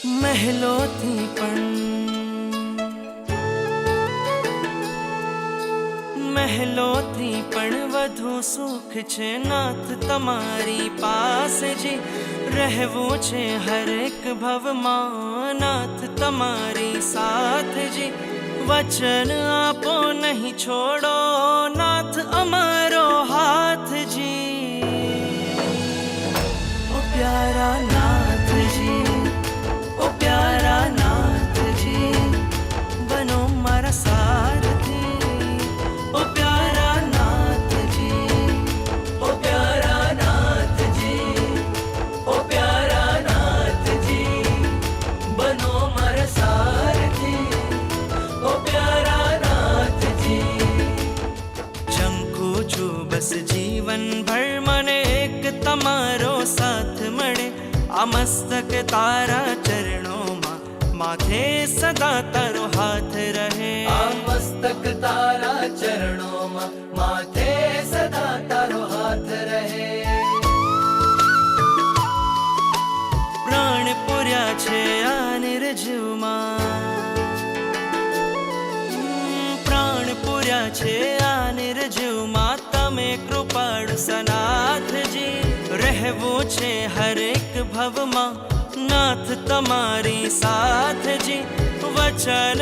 મહેલોથી પણ વધુ સુખ છે નાથ તમારી પાસે જી રહેવું છે હરેક ભવમાં નાથ તમારી સાથ જી વચન આપો નહીં છોડો નાથ અમારો હાથ જી ઓ પ્યારા નાથજી ઓ પ્યારા નાથજી બનો મારા સારથી ઓ પ્યારા નાથજી ઓ પ્યારા નાથજી ઓ પ્યારા નાથજી બનો મારા સારથી ઓ પ્યારા નાથજી ચંકુ છું બસ જીવન ભર મને એક તમારો સાથ મળે આ મસ્તક તારા ચરણોમાં માથે સદા તારો હાથ રહે આ મસ્તક તારા ચરણોમાં માથે સદા તારો હાથ રહે પ્રાણ પૂર્યા છે આ નિર્જીવમાં પ્રાણ પૂર્યા છે આ નિર્જીવમાં તમે કૃપાળુ સનાથજી રહેવું છે હરેક ભવમાં નાથ તમારી સાથજી વચન